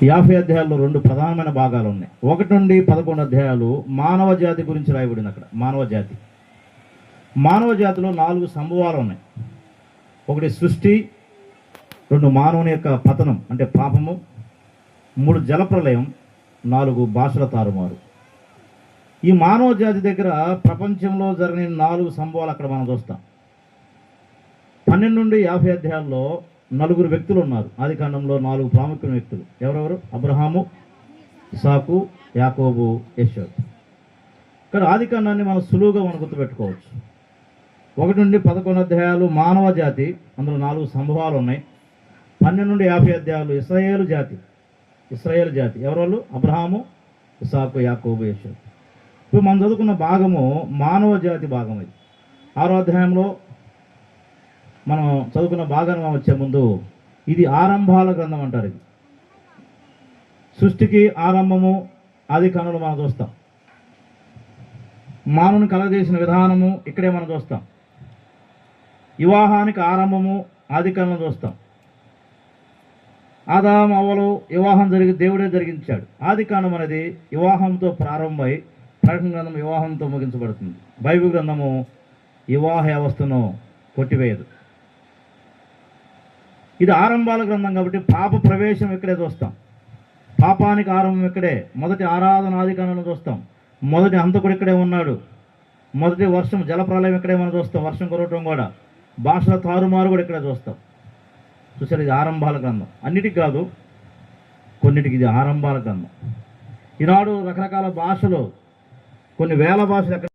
50 అధ్యాయాల్లో 2 ప్రధానమైన భాగాలు ఉన్నాయి. 1 నుండి 11 అధ్యాయాలు మానవ జాతి గురించి రాయబడింది. అక్కడ మానవ జాతిలో 4 సంభవాలు ఉన్నాయి. 1 సృష్టి, 2 మానవుని యొక్క పతనం అంటే పాపము, 3 జలప్రలయం, 4 భాషల తారుమారు. ఈ మానవ జాతి దగ్గర ప్రపంచంలో జరిగిన 4 సంభవాలు అక్కడ మనం చూస్తాం. 12 నుండి 50 అధ్యాయాల్లో 4 వ్యక్తులు ఉన్నారు. ఆది కాండంలో 4 ప్రాముఖ్యమైన వ్యక్తులు. ఎవరెవరు? అబ్రహాము, ఇసాకు, యాకోబు, యేషోబు. కానీ ఆది కాండాన్ని మనం సులువుగా గుర్తుపెట్టుకోవచ్చు. 1 నుండి 11 అధ్యాయాలు మానవ జాతి, అందులో 4 సంభవాలు ఉన్నాయి. 12 నుండి 50 అధ్యాయాలు ఇశ్రాయేలు జాతి. ఎవరు? అబ్రహాము, ఇసాకు, యాకోబు, యేషోబు. ఇప్పుడు మనం చదువుకున్న భాగము మానవ జాతి భాగం. ఇది 6వ అధ్యాయంలో మనం చదువుకున్న భాగాన్ని మనం వచ్చే ముందు ఇది ఆరంభాల గ్రంథం అంటారు. ఇది సృష్టికి ఆరంభము ఆది కాండంలో మనం చూస్తాం. మానవుని కలగజేసిన విధానము ఇక్కడే మనం చూస్తాం. వివాహానికి ఆరంభము ఆది కాండంలో చూస్తాం. ఆదాము అవ్వలు వివాహం దేవుడే జరిగించాడు. ఆది కాండం అనేది వివాహంతో ప్రారంభమై ప్రకటన గ్రంథం వివాహంతో ముగించబడుతుంది. బైబిల్ గ్రంథము వివాహ వ్యవస్థను కొట్టివేయదు. ఇది ఆరంభాల గ్రంథం కాబట్టి పాప ప్రవేశం ఇక్కడే చూస్తాం. పాపానికి ఆరంభం ఇక్కడే. మొదటి ఆరాధన ఆది కాండంలో చూస్తాం. మొదటి హంతకుడు ఇక్కడే ఉన్నాడు. మొదటి వర్షం జలప్రలయం ఇక్కడే మనం చూస్తాం. వర్షం కురవటం కూడా, భాషల తారుమారు కూడా ఇక్కడే చూస్తాం. చూసారు, ఇది ఆరంభాల గ్రంథం. అన్నిటికి కాదు, కొన్నిటికి ఇది ఆరంభాల గ్రంథం. ఈనాడు రకరకాల భాషలు, కొన్ని వేల భాషలు